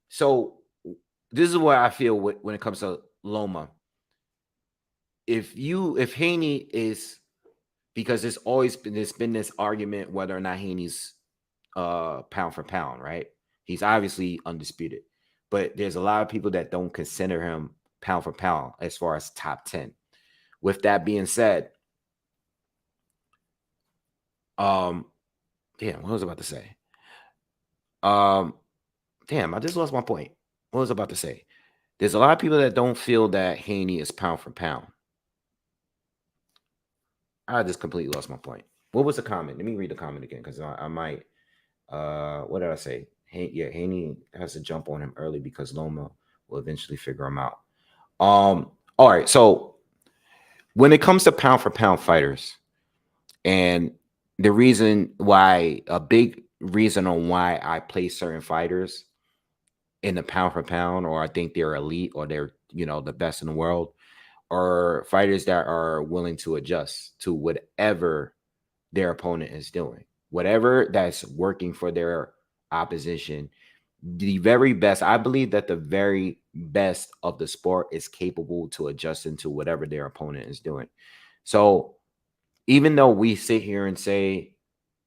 so this is what I feel when it comes to Loma. If Haney is, because there's been this argument whether or not Haney's pound for pound, right? He's obviously undisputed, but there's a lot of people that don't consider him pound for pound as far as top 10. With that being said, damn, what was I about to say? Damn, I just lost my point. What was I about to say? There's a lot of people that don't feel that Haney is pound for pound. I just completely lost my point. What was the comment? Let me read the comment again because I might. What did I say? Haney has to jump on him early because Loma will eventually figure him out. All right. So when it comes to pound for pound fighters, and the reason why, a big reason on why I place certain fighters in the pound for pound, or I think they're elite or they're, the best in the world, are fighters that are willing to adjust to whatever their opponent is doing, whatever that's working for their opposition. The very best, I believe that the very best of the sport is capable to adjust into whatever their opponent is doing. So even though we sit here and say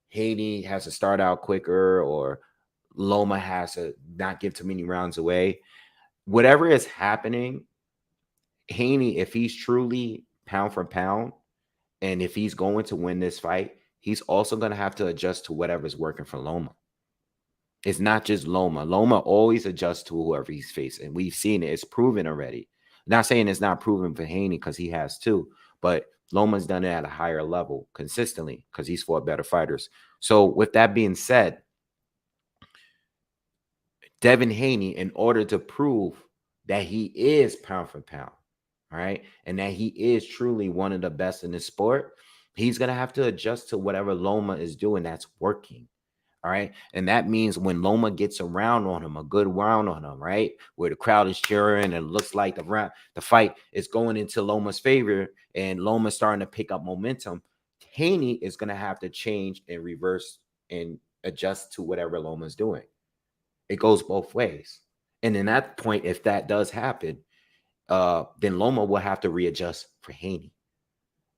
Haney has to start out quicker or Loma has to not give too many rounds away, whatever is happening, Haney, if he's truly pound for pound, and if he's going to win this fight, he's also going to have to adjust to whatever's working for Loma. It's not just Loma. Loma always adjusts to whoever he's facing. We've seen it. It's proven already. Not saying it's not proven for Haney because he has too, but Loma's done it at a higher level consistently because he's fought better fighters. So with that being said, Devin Haney, in order to prove that he is pound for pound, all right, and that he is truly one of the best in the sport, he's going to have to adjust to whatever Loma is doing that's working. All right. And that means when Loma gets a round on him, a good round on him, right, where the crowd is cheering and it looks like the fight is going into Loma's favor and Loma's starting to pick up momentum, Haney is going to have to change and reverse and adjust to whatever Loma's doing. It goes both ways. And in that point, if that does happen, then Loma will have to readjust for Haney.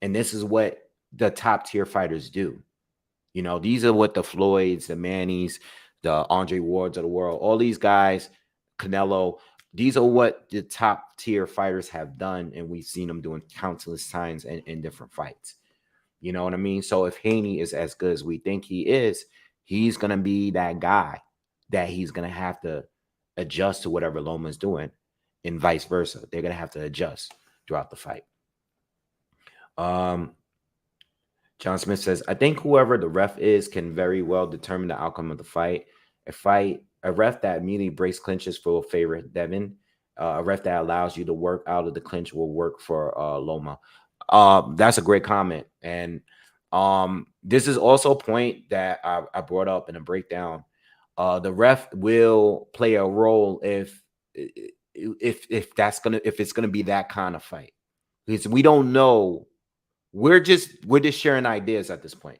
And this is what the top tier fighters do. You know, these are what the Floyds, the Mannies, the Andre Wards of the world, all these guys, Canelo, these are what the top tier fighters have done. And we've seen them doing countless times in different fights. You know what I mean? So if Haney is as good as we think he is, he's going to be that guy that he's going to have to adjust to whatever Loma's doing, and vice versa. They're going to have to adjust throughout the fight. John Smith says, I think whoever the ref is can very well determine the outcome of the fight. A ref that immediately breaks clinches will favor Devin. A ref that allows you to work out of the clinch will work for Loma. That's a great comment. And this is also a point that I brought up in a breakdown. The ref will play a role if it's gonna be that kind of fight, because we don't know. We're just sharing ideas at this point.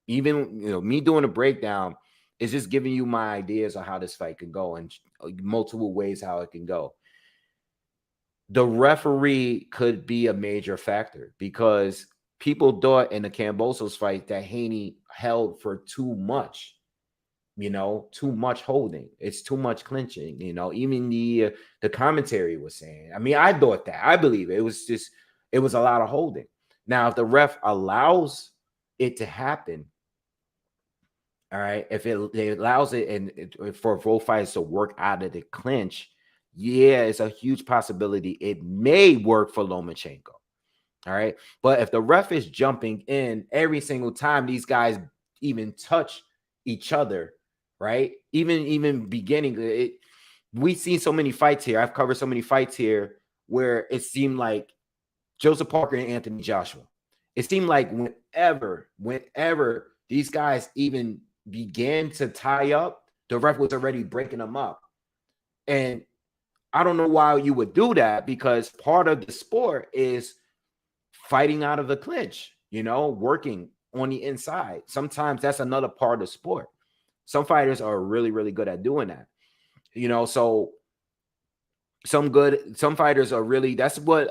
Even me doing a breakdown is just giving you my ideas on how this fight could go and multiple ways how it can go. The referee could be a major factor because people thought in the Kambosos fight that Haney held for too much. Too much holding. It's too much clinching. Even the commentary was saying. I mean, I thought that. I believe it was a lot of holding. Now, if the ref allows it to happen, all right, if it allows it and for both fighters to work out of the clinch, yeah, it's a huge possibility it may work for Lomachenko. All right, but if the ref is jumping in every single time these guys even touch each other, right? Even beginning, we've seen so many fights here. I've covered so many fights here where it seemed like Joseph Parker and Anthony Joshua. It seemed like whenever these guys even began to tie up, the ref was already breaking them up. And I don't know why you would do that, because part of the sport is fighting out of the clinch, working on the inside. Sometimes that's another part of the sport. Some fighters are really, really good at doing that. So some fighters are really, that's what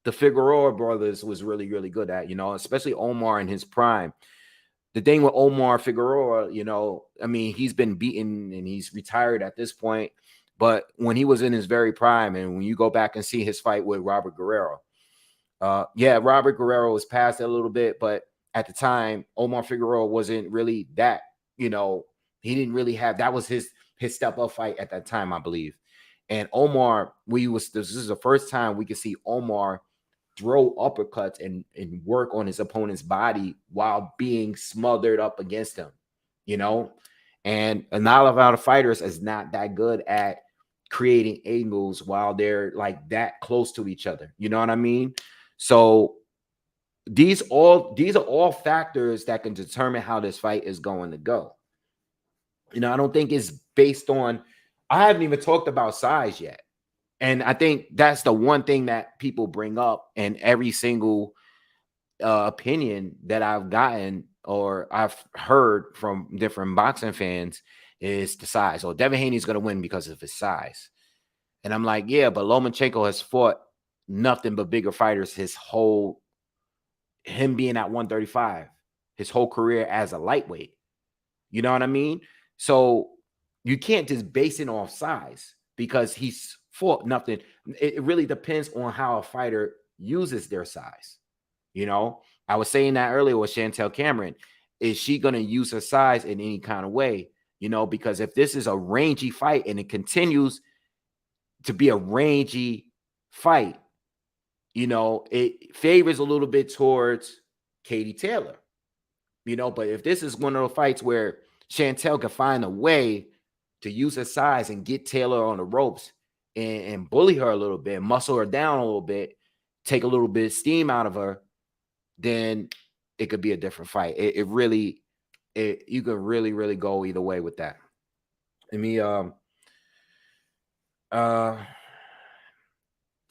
the Figueroa brothers was really, really good at, especially Omar in his prime. The thing with Omar Figueroa, I mean, he's been beaten and he's retired at this point. But when he was in his very prime, and when you go back and see his fight with Robert Guerrero, Robert Guerrero was past it a little bit, but at the time, Omar Figueroa wasn't really that, he didn't really have, that was his step up fight at that time, I believe. And Omar, this is the first time we could see Omar throw uppercuts and work on his opponent's body while being smothered up against him, and a lot of our fighters is not that good at creating angles while they're like that close to each other. You know what I mean? So these are all factors that can determine how this fight is going to go. I don't think it's based on, I haven't even talked about size yet. And I think that's the one thing that people bring up in every single opinion that I've gotten or I've heard from different boxing fans is the size. So Devin Haney is going to win because of his size. And I'm like, yeah, but Lomachenko has fought nothing but bigger fighters him being at 135, his whole career as a lightweight. You know what I mean? So you can't just base it off size because he's fought nothing. It really depends on how a fighter uses their size. I was saying that earlier with Chantel Cameron. Is she going to use her size in any kind of way? Because if this is a rangy fight and it continues to be a rangy fight, it favors a little bit towards Katie Taylor. But if this is one of the fights where Chantel can find a way to use her size and get Taylor on the ropes and bully her a little bit, muscle her down a little bit, take a little bit of steam out of her, then it could be a different fight. You could really, really go either way with that.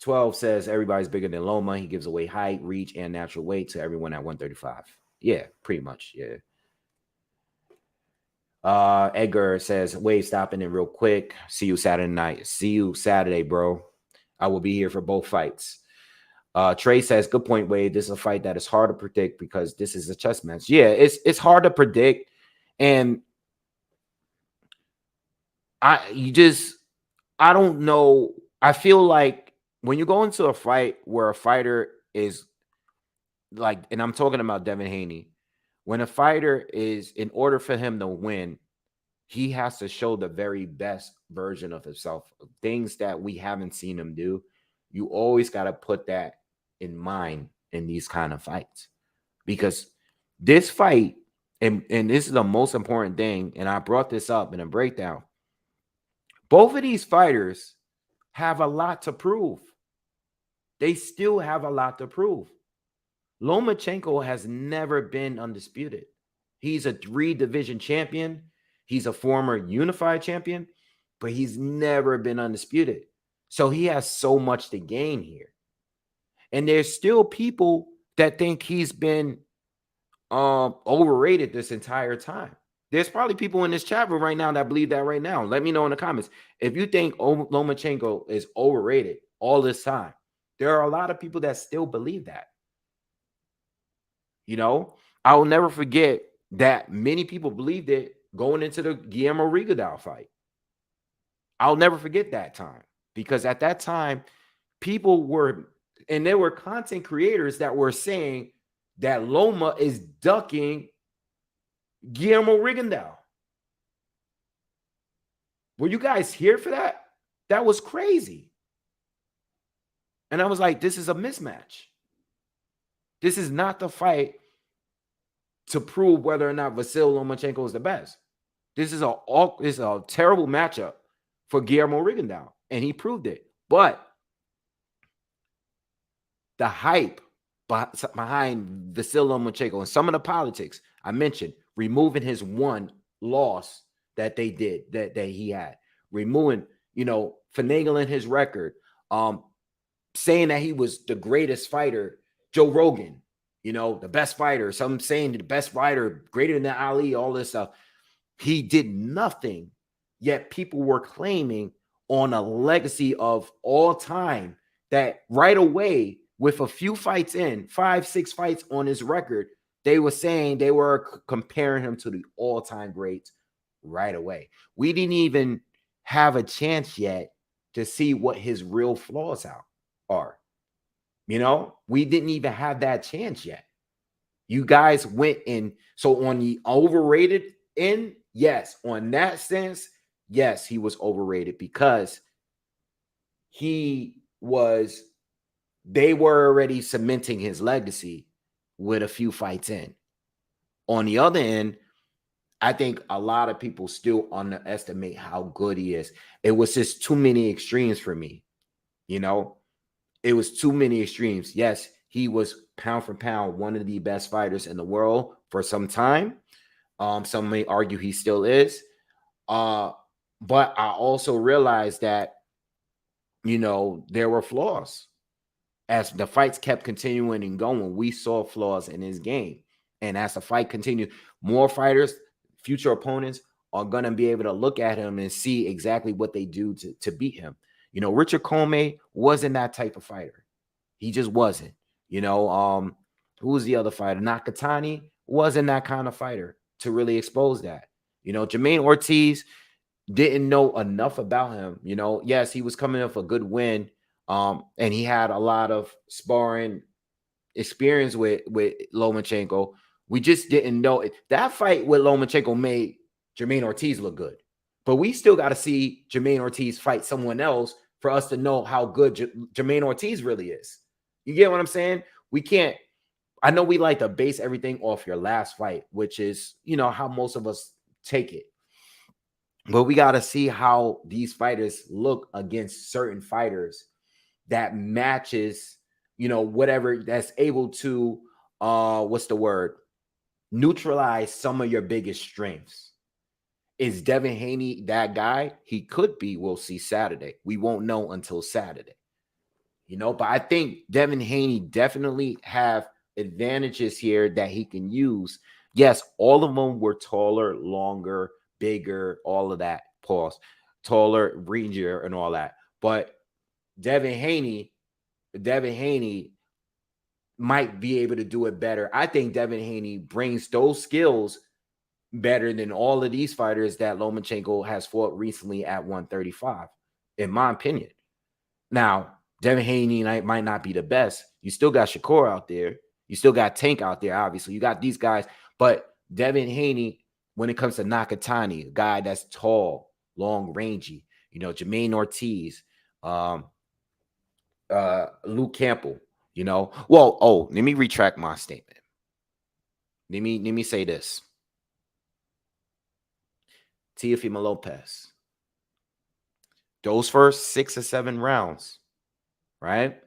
12 says everybody's bigger than Loma. He gives away height, reach, and natural weight to everyone at 135. Yeah, pretty much. Yeah. Edgar says, Wave, stopping in real quick. See you Saturday night. See you Saturday, bro. I will be here for both fights. Trey says, good point, Wade. This is a fight that is hard to predict because this is a chess match. Yeah, it's hard to predict. And I don't know. I feel like when you go into a fight where a fighter is like, and I'm talking about Devin Haney, when a fighter is, in order for him to win, he has to show the very best version of himself, things that we haven't seen him do. You always got to put that in mind in these kind of fights, because this fight, and this is the most important thing, and I brought this up in a breakdown. Both of these fighters have a lot to prove. They still have a lot to prove. Lomachenko has never been undisputed. He's a 3-division champion. He's a former unified champion, but he's never been undisputed. So he has so much to gain here. And there's still people that think he's been overrated this entire time. There's probably people in this chat room right now that believe that right now. Let me know in the comments. If you think Lomachenko is overrated all this time, there are a lot of people that still believe that. You know, I will never forget that many people believed it going into the Guillermo Rigondeaux fight. I'll never forget that time, because at that time, people were, and there were content creators that were saying that Loma is ducking Guillermo Rigondeaux. Were you guys here for that? That was crazy. And I was like, this is a mismatch. This is not the fight to prove whether or not Vasyl Lomachenko is the best. This is a terrible matchup for Guillermo Rigondeaux, and he proved it. But the hype behind Vasyl Lomachenko and some of the politics I mentioned, removing his one loss that they did, that he had, removing, finagling his record, saying that he was the greatest fighter, Joe Rogan, the best fighter, some saying the best fighter, greater than Ali, all this stuff. He did nothing, yet people were claiming on a legacy of all time that right away, with a few fights in, 5-6 fights on his record, they were saying, they were comparing him to the all-time greats right away. We didn't even have a chance yet to see what his real flaws are. We didn't even have that chance yet. You guys went in. So on the overrated end, yes. On that sense, yes, he was overrated because they were already cementing his legacy with a few fights in. On the other end, I think a lot of people still underestimate how good he is. It was just too many extremes for me. It was too many extremes. Yes, he was pound for pound one of the best fighters in the world for some time. Some may argue he still is. But I also realized that, there were flaws. As the fights kept continuing and going, we saw flaws in his game. And as the fight continued, more fighters, future opponents, are going to be able to look at him and see exactly what they do to beat him. Richard Comey wasn't that type of fighter. He just wasn't. Who was the other fighter? Nakatani wasn't that kind of fighter to really expose that. Jermaine Ortiz didn't know enough about him. Yes, he was coming off a good win. And he had a lot of sparring experience with Lomachenko. We just didn't know it. That fight with Lomachenko made Jermaine Ortiz look good. But we still got to see Jermaine Ortiz fight someone else for us to know how good Jermaine Ortiz really is. You get what I'm saying? We can't. I know we like to base everything off your last fight, which is, how most of us take it. But we got to see how these fighters look against certain fighters that matches, whatever, that's able to, neutralize some of your biggest strengths. Is Devin Haney that guy? He could be. We'll see Saturday. We won't know until Saturday. But I think Devin Haney definitely have advantages here that he can use. Yes, all of them were taller, longer, bigger, all of that. Pause. Taller, rangier, and all that. But Devin Haney might be able to do it better. I think Devin Haney brings those skills better than all of these fighters that Lomachenko has fought recently at 135, in my opinion. Now, Devin Haney might not be the best. You still got Shakur out there. You still got Tank out there, obviously. You got these guys. But Devin Haney, when it comes to Nakatani, a guy that's tall, long, rangy, Jermaine Ortiz, Luke Campbell, Well, let me retract my statement. Let me say this. Teofimo Lopez. Those first 6 or 7 rounds, right?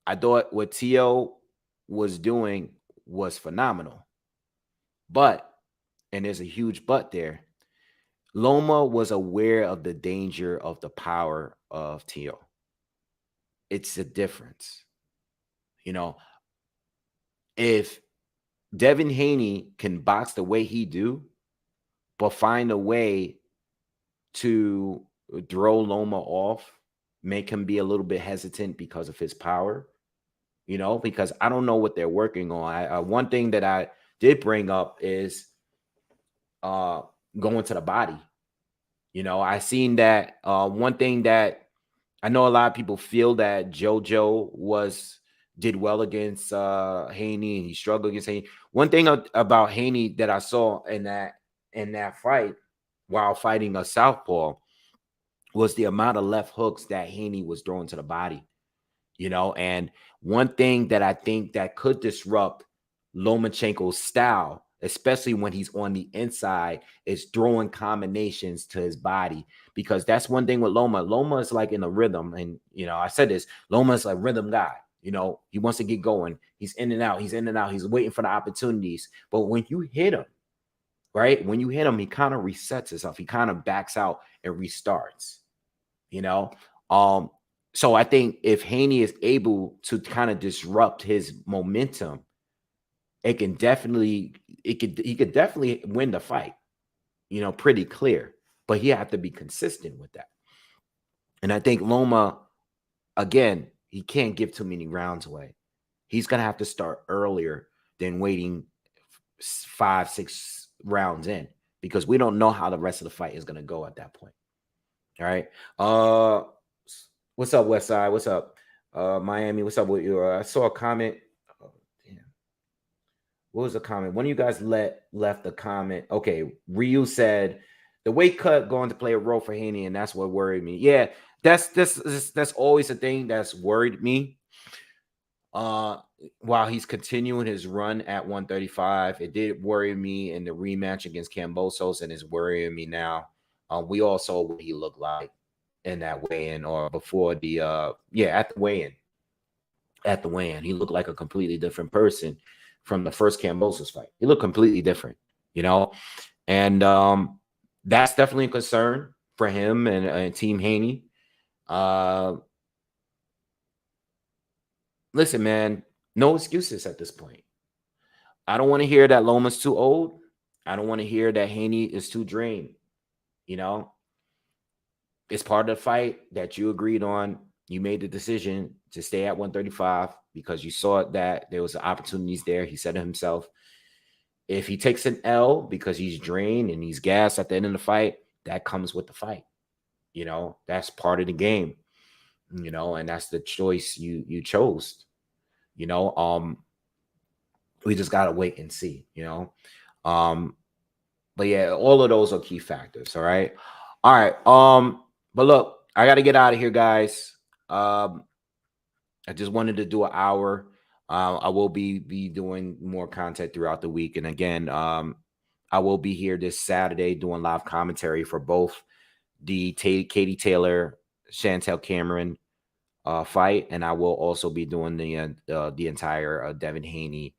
I thought what Tio was doing was phenomenal. But, and there's a huge but there, Loma was aware of the danger of the power of Tio. It's a difference. If Devin Haney can box the way he do, but find a way to throw Loma off, make him be a little bit hesitant because of his power, because I don't know what they're working on. One thing that I did bring up is going to the body. I seen that one thing that I know a lot of people feel that JoJo did well against Haney, and he struggled against Haney. One thing about Haney that I saw in that fight while fighting a southpaw was the amount of left hooks that Haney was throwing to the body. And one thing that I think that could disrupt Lomachenko's style, especially when he's on the inside, is throwing combinations to his body, because that's one thing with Loma. Loma is like in a rhythm. And, I said this, Loma's a rhythm guy. He wants to get going. He's in and out. He's in and out. He's waiting for the opportunities. But when you hit him, right? When you hit him, he kind of resets himself. He kind of backs out and restarts, So I think if Haney is able to kind of disrupt his momentum, he could definitely win the fight, pretty clear. But he had to be consistent with that. And I think Loma, again, he can't give too many rounds away. He's going to have to start earlier than waiting 5, 6 rounds in, because we don't know how the rest of the fight is going to go at that point. All right. What's up, Westside? What's up, Miami? What's up with you? I saw a comment. Oh, damn. What was the comment? One of you guys left a comment. Okay, Ryu said the weight cut going to play a role for Haney, and that's what worried me. Yeah, that's always a thing that's worried me. While he's continuing his run at 135, it did worry me in the rematch against Kambosos, and it's worrying me now. We all saw what he looked like in that weigh-in, or before the at the weigh-in. At the weigh-in, he looked like a completely different person from the first Kambosos fight. He looked completely different, and that's definitely a concern for him and Team Haney. Listen, man, no excuses at this point. I don't want to hear that Loma's too old. I don't want to hear that Haney is too drained. It's part of the fight that you agreed on. You made the decision to stay at 135 because you saw that there was opportunities there. He said it himself. If he takes an L because he's drained and he's gassed at the end of the fight, that comes with the fight. That's part of the game. And that's the choice you chose. We just gotta wait and see. But yeah, all of those are key factors. All right. But look, I got to get out of here, guys. I just wanted to do an hour. I will be doing more content throughout the week. And again, I will be here this Saturday doing live commentary for both the Katie Taylor, Chantel Cameron fight. And I will also be doing the entire Devin Haney,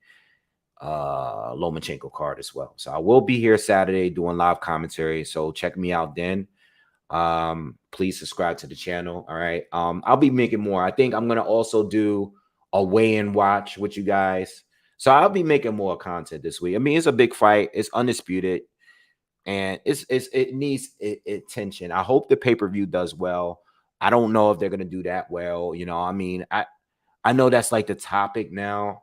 Lomachenko card as well. So I will be here Saturday doing live commentary. So check me out then. Please subscribe to the channel. All right. I'll be making more. I think I'm gonna also do a weigh-in watch with you guys. So I'll be making more content this week. I mean, it's a big fight. It's undisputed, and it needs attention. I hope the pay-per-view does well. I don't know if they're gonna do that well. I mean, I know that's like the topic now.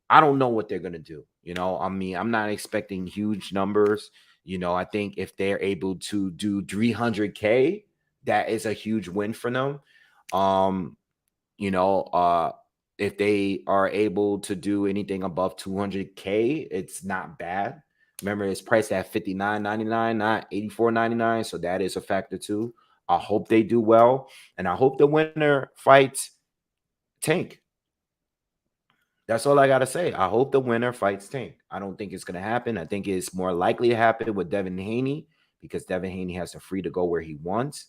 I don't know what they're gonna do. You know, I mean, I'm not expecting huge numbers. You know, I think if they're able to do 300K, that is a huge win for them. Um, you know, if they are able to do anything above 200K, it's not bad. Remember, it's priced at $59.99, not $84.99, so that is a factor too. I hope they do well, and I hope the winner fights Tank. That's all I gotta say. I hope the winner fights Tank. I don't think it's gonna happen. I think it's more likely to happen with Devin Haney because Devin Haney has the free to go where he wants.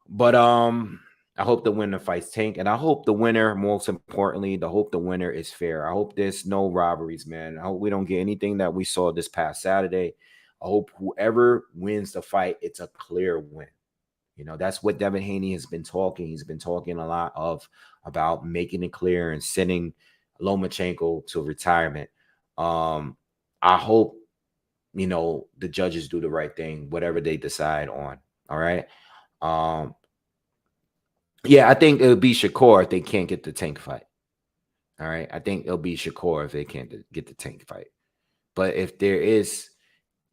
But I hope the winner fights Tank, and I hope the winner, most importantly, I hope the winner is fair. I hope there's no robberies, man. I hope we don't get anything that we saw this past Saturday. I hope whoever wins the fight, it's a clear win. You know, that's what Devin Haney has been talking. He's been talking a lot about making it clear and sending Lomachenko to retirement. I hope, you know, the judges do the right thing, whatever they decide on. All right. Um, yeah, I think it'll be Shakur if they can't get the Tank fight. All right. I think it'll be Shakur if they can't get the Tank fight. But if there is,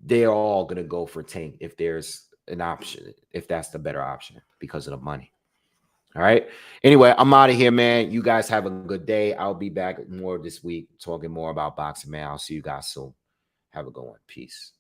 they're all gonna go for Tank if there's an option, if that's the better option because of the money. All right. Anyway, I'm out of here, man. You guys have a good day. I'll be back more this week talking more about boxing, man. I'll see you guys soon. Have a good one. Peace.